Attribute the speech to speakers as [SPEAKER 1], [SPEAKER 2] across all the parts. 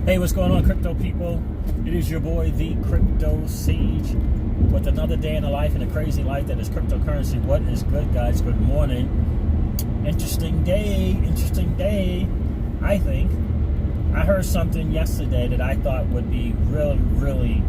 [SPEAKER 1] Hey, what's going on, crypto people? It is your boy, the Crypto Sage, with another day in the life and a crazy life that is cryptocurrency. What is good, guys? Good morning. Interesting day, I think. I heard something yesterday that I thought would be really, really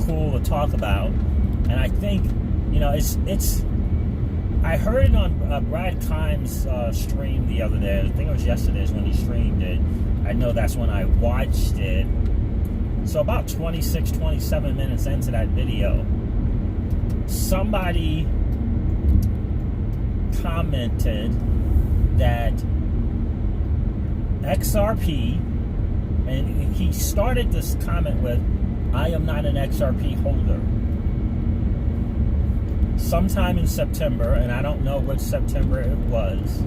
[SPEAKER 1] cool to talk about. And I think, I heard it on Brad Kimes' stream the other day. I think it was yesterday's when he streamed it. I know that's when I watched it. So about 26, 27 minutes into that video, somebody commented that XRP, and he started this comment with, "I am not an XRP holder." Sometime in September, and I don't know which September it was.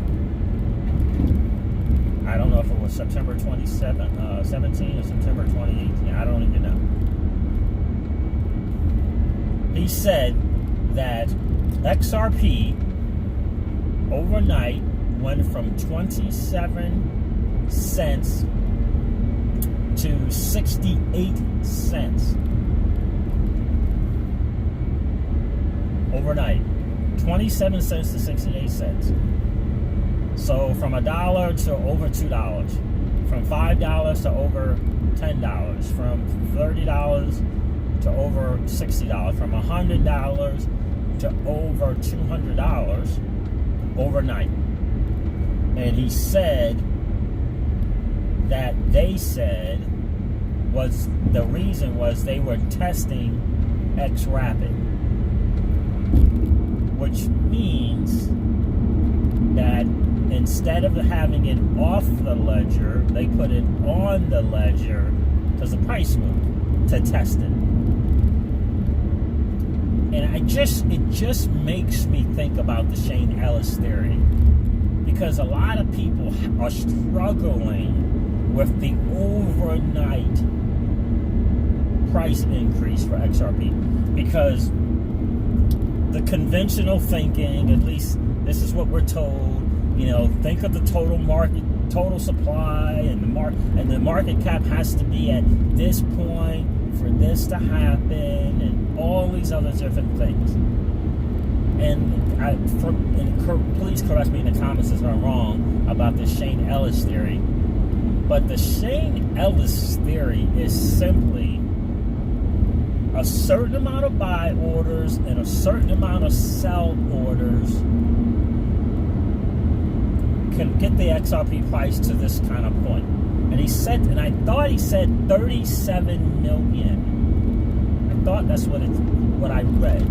[SPEAKER 1] I don't know if it was September 17 or September 2018. I don't even know. He said that XRP overnight went from 27 cents to 68 cents. Overnight. 27 cents to 68 cents. So from $1 to over $2, from $5 to over $10, from $30 to over $60, from $100 to over $200 overnight. And he said that they said was the reason was they were testing XRapid, which means that instead of having it off the ledger, they put it on the ledger because the price moved to test it. And it just makes me think about the Shane Ellis theory, because a lot of people are struggling with the overnight price increase for XRP, because the conventional thinking, at least this is what we're told, think of the total market, total supply, and the market cap has to be at this point for this to happen, and all these other different things. And please correct me in the comments if I'm wrong about the Shane Ellis theory. But the Shane Ellis theory is simply a certain amount of buy orders and a certain amount of sell orders can get the XRP price to this kind of point. And he said, and I thought he said 37 million. I thought that's what I read.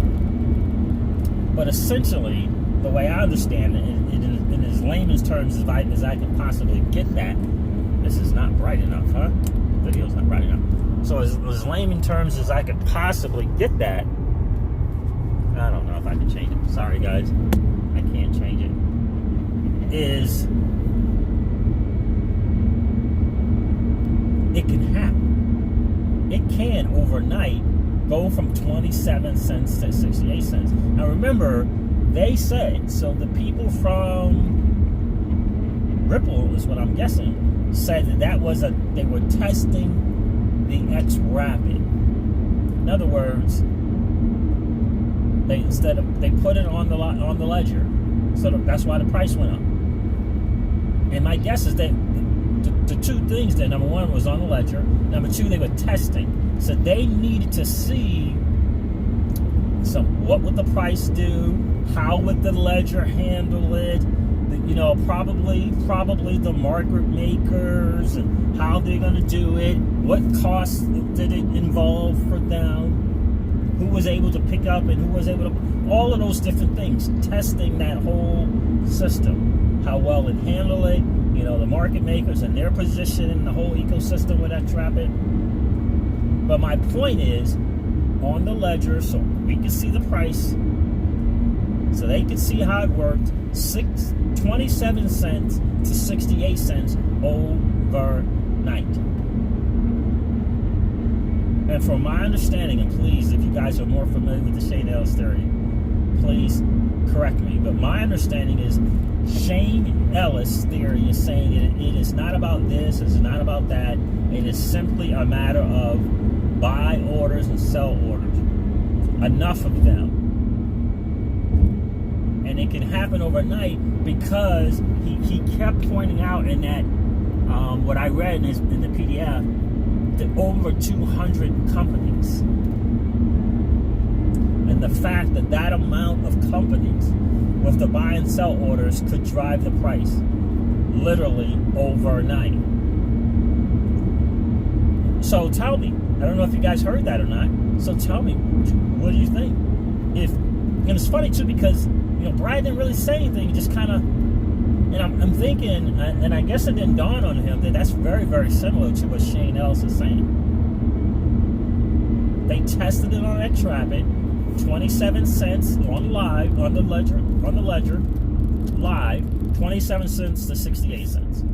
[SPEAKER 1] But essentially, the way I understand it, in as layman's terms as I can possibly get that, this is not bright enough, huh? The video's not bright enough. So as layman terms as I could possibly get that, I don't know if I can change it. Sorry, guys. I can't change it. Is it can happen. It can overnight go from 27 cents to 68 cents. Now remember, they said, so the people from Ripple is what I'm guessing, said that was they were testing the XRapid. In other words, they put it on the ledger, so that's why the price went up. And my guess is that the two things there, number one was on the ledger, number two they were testing, so they needed to see what would the price do, how would the ledger handle it, probably the market makers and how they're going to do it, what costs did it involve for them, who was able to pick up and who was able to, all of those different things, testing that whole system, how well it handled it, the market makers and their position in the whole ecosystem with XRapid. But my point is, on the ledger, so we can see the price, so they could see how it worked, 27 cents to 68 cents overnight. And from my understanding, and please, if you guys are more familiar with the Shane Ellis theory, please correct me, but my understanding is Shane Ellis' theory is saying that it is not about this, it's not about out that it is simply a matter of buy orders and sell orders. Enough of them. And it can happen overnight because he kept pointing out in that, what I read in the PDF, that over 200 companies. And the fact that that amount of companies with the buy and sell orders could drive the price literally overnight. So tell me, I don't know if you guys heard that or not. So tell me, what do you think? And it's funny too because Brad didn't really say anything. He just kind of, and I'm thinking, and I guess it didn't dawn on him that that's very, very similar to what Shane Ellis is saying. They tested it on X-Rapid, 27 cents on the ledger, live, 27 cents to 68 cents.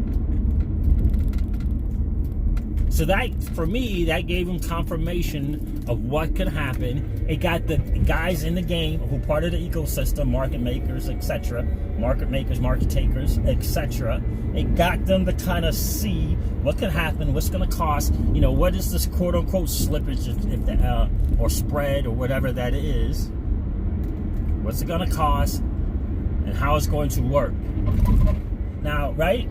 [SPEAKER 1] So that, for me, that gave him confirmation of what could happen. It got the guys in the game who part of the ecosystem, market makers, etc., market makers, market takers, etc. It got them to kind of see what could happen, what's going to cost, what is this quote-unquote slippage or spread or whatever that is. What's it going to cost and how it's going to work. Now, right?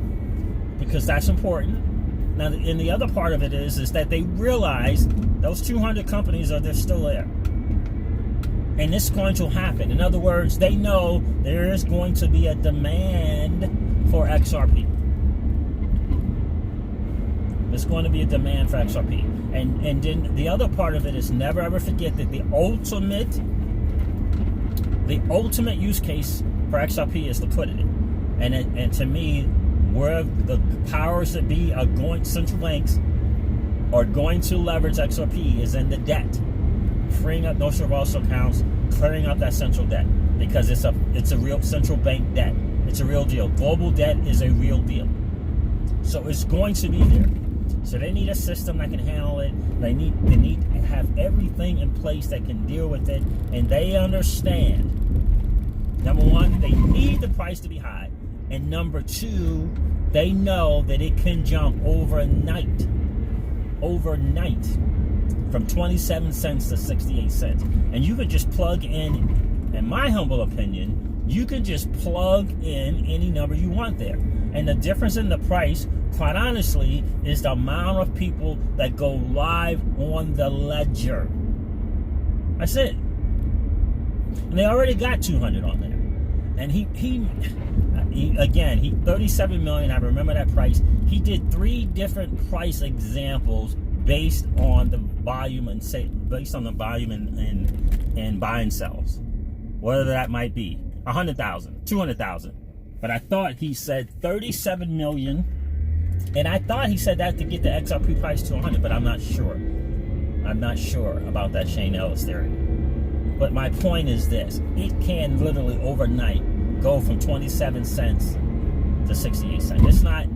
[SPEAKER 1] Because that's important. Now, and the other part of it is that they realize those 200 companies they're still there. And it's going to happen. In other words, they know there is going to be a demand for XRP. There's going to be a demand for XRP. And then the other part of it is never ever forget that the ultimate use case for XRP is liquidity. And to me, where the powers that be are going, central banks are going to leverage XRP is in the debt, freeing up those reversal accounts, clearing up that central debt, because it's a real central bank debt. It's a real deal. Global debt is a real deal. So it's going to be there. So they need a system that can handle it. They need to have everything in place that can deal with it, and they understand. Number one, they need the price to be high. And number two, they know that it can jump overnight, from 27 cents to 68 cents. And you could just plug in my humble opinion, you could just plug in any number you want there. And the difference in the price, quite honestly, is the amount of people that go live on the ledger. That's it. And they already got 200 on there. And he 37 million, I remember that price. He did 3 different price examples based on the volume and buy and sells. Whatever that might be. 100,000, 200,000. But I thought he said 37 million. And I thought he said that to get the XRP price to 100, but I'm not sure. I'm not sure about that Shane Ellis theory. But my point is this. It can literally overnight go from 27 cents to 68 cents. It's not,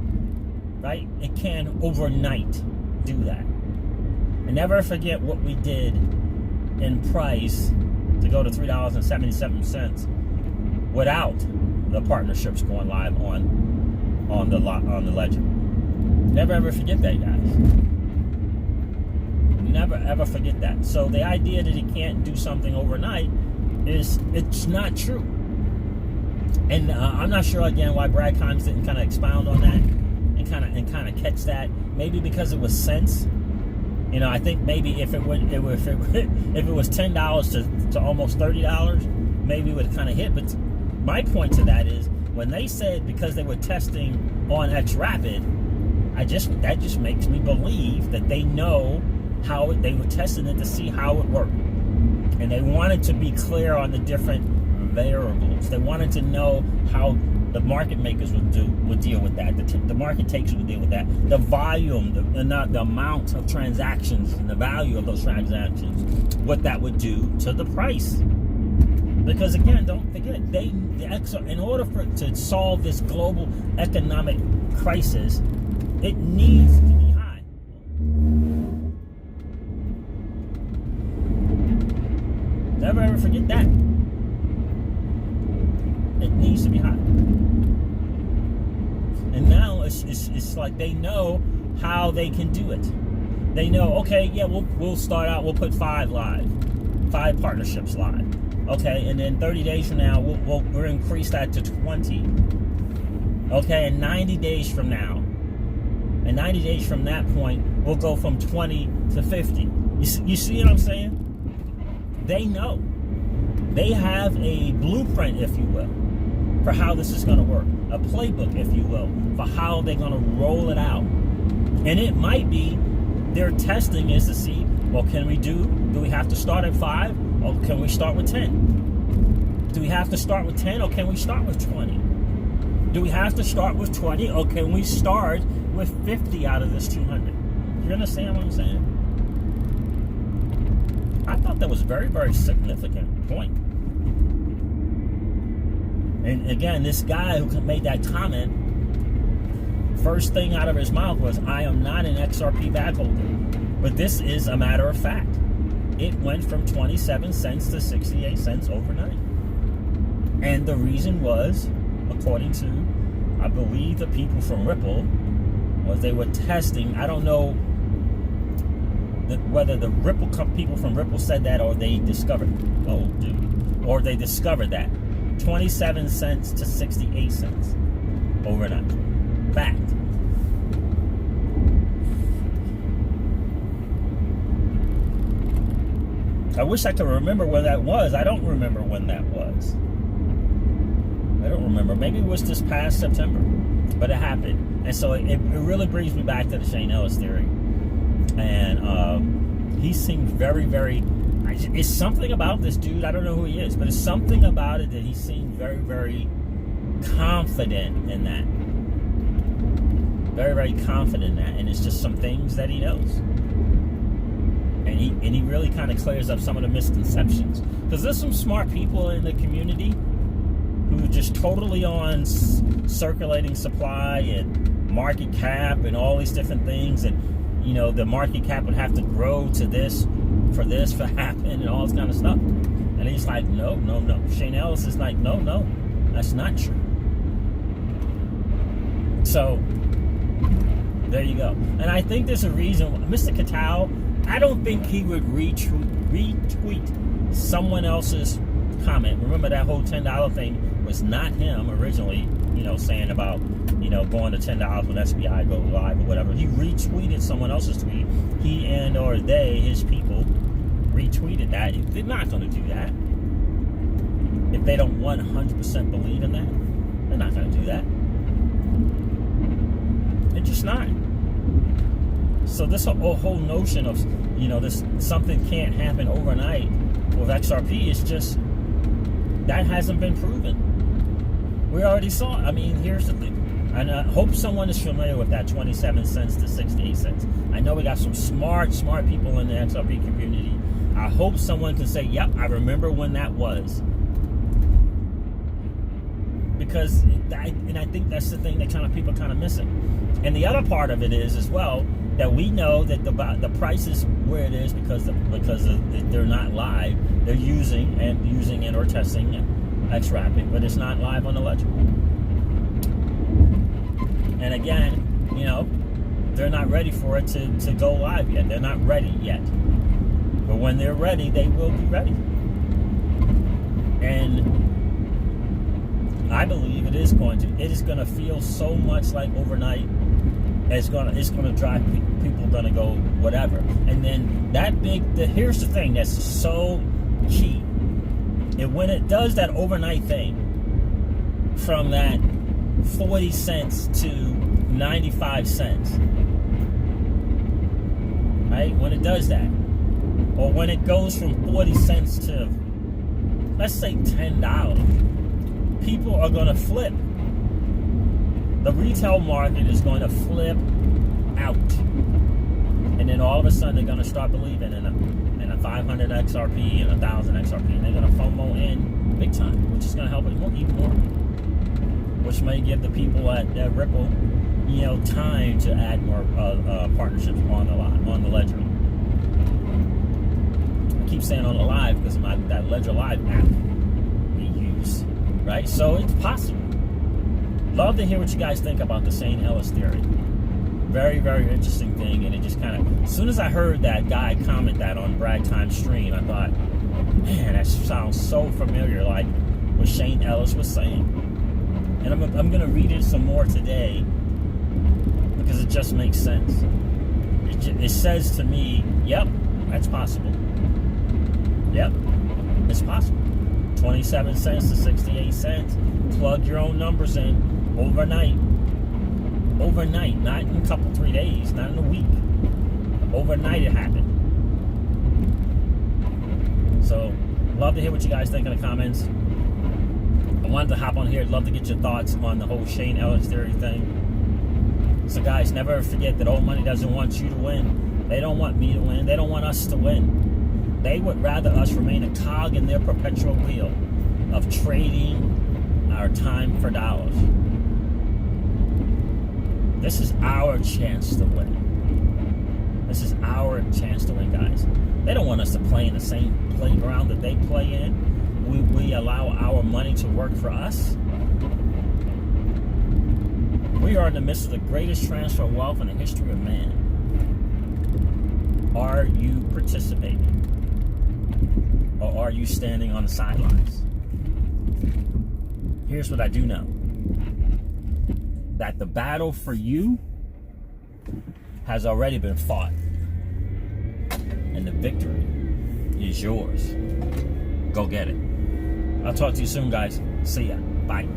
[SPEAKER 1] right? It can overnight do that. And never forget what we did in price to go to $3.77 without the partnerships going live on the ledger. Never ever forget that, guys. Never ever forget that. So the idea that it can't do something overnight it's not true. And I'm not sure again why Brad Kimes didn't kind of expound on that and kind of catch that. Maybe because it was cents. I think maybe if it was $10 to almost $30, maybe it would kind of hit. But my point to that is when they said because they were testing on X-Rapid, that just makes me believe that they know how they were testing it to see how it worked. And they wanted to be clear on the different variables. They wanted to know how the market makers would deal with that. The market takers would deal with that. The volume, the amount of transactions and the value of those transactions, what that would do to the price. Because again, don't forget, in order to solve this global economic crisis, it needs to be high. Never ever forget that. It needs to be high. And now it's like they know how they can do it. They know, okay, yeah, we'll start out, we'll put 5 partnerships live. Okay, and then 30 days from now, we'll increase that to 20. Okay, and 90 days from now, and 90 days from that point, we'll go from 20 to 50. You see what I'm saying? They know. They have a blueprint, if you will, for how this is going to work. A playbook, if you will, for how they're going to roll it out. And it might be their testing is to see, well, do we have to start at 5? Or can we start with 10? Do we have to start with 10 or can we start with 20? Do we have to start with 20 or can we start with 50 out of this 200? You understand what I'm saying? I thought that was a very, very significant point. And again, this guy who made that comment, first thing out of his mouth was, I am not an XRP bag holder. But this is a matter of fact. It went from 27 cents to 68 cents overnight. And the reason was, according to, I believe, the people from Ripple, was they were testing. I don't know whether the people from Ripple said that or they discovered, or they discovered that 27 cents to 68 cents overnight. Fact. I wish I could remember when that was. I don't remember when that was. I don't remember. Maybe it was this past September, but it happened. And so it really brings me back to the Shane Ellis theory. And he seemed very, very, it's something about this dude. I don't know who he is, but it's something about it that he seemed very, very confident in that. Very, very confident in that. And it's just some things that he knows. And he really kind of clears up some of the misconceptions. Because there's some smart people in the community who are just totally on circulating supply and market cap and all these different things. And, you know, the market cap would have to grow to this for happen and all this kind of stuff. And he's like, no. Shane Ellis is like, no, that's not true. So, there you go. And I think there's a reason. Mr. Cattell, I don't think he would retweet someone else's comment. Remember that whole $10 thing was not him originally, saying about, going to $10 when SBI go live or whatever. He retweeted someone else's tweet. He and or they, his people, retweeted that. They're not going to do that. If they don't 100% believe in that, they're not going to do that. They're just not. So this whole notion of, this something can't happen overnight with XRP is just, that hasn't been proven. We already saw it. I mean, here's the thing. And I hope someone is familiar with that 27 cents to 68 cents. I know we got some smart people in the XRP community. I hope someone can say, yep, I remember when that was. Because, I think that's the thing that people kind of missing. And the other part of it is as well, that we know that the price is where it is because they're not live. They're using and or testing XRapid, but it's not live on the ledger. And again, they're not ready for it to go live yet. They're not ready yet. But when they're ready, they will be ready. And I believe it is going to feel so much like overnight. It's gonna drive people gonna go whatever. And then here's the thing that's so key. And when it does that overnight thing from that 40 cents to 95 cents, right? When it does that, or when it goes from 40 cents to, let's say, $10, people are gonna flip. The retail market is going to flip out. And then all of a sudden they're going to start believing in a 500 XRP and 1,000 XRP. And they're going to FOMO in big time, which is going to help it even more. Which may give the people at Ripple, time to add more partnerships on the ledger. I keep saying on the live because of that Ledger Live app we use. Right? So it's possible. Love to hear what you guys think about the Shane Ellis theory. Very, very interesting thing. And it just kind of, as soon as I heard that guy comment that on Brad Time's stream, I thought, man, that sounds so familiar, like what Shane Ellis was saying. And I'm going to read it some more today because it just makes sense. It says to me, yep, that's possible. Yep, it's possible. 27 cents to 68 cents. Plug your own numbers in overnight. Overnight, not in a couple, 3 days, not in a week. Overnight it happened. So, love to hear what you guys think in the comments. I wanted to hop on here. I'd love to get your thoughts on the whole Shane Ellis theory thing. So guys, never forget that old money doesn't want you to win. They don't want me to win. They don't want us to win. They would rather us remain a cog in their perpetual wheel of trading our time for dollars. This is our chance to win. This is our chance to win, guys. They don't want us to play in the same playground that they play in. We allow our money to work for us. We are in the midst of the greatest transfer of wealth in the history of man. Are you participating? Or are you standing on the sidelines? Here's what I do know. That the battle for you has already been fought. And the victory is yours. Go get it. I'll talk to you soon, guys. See ya. Bye.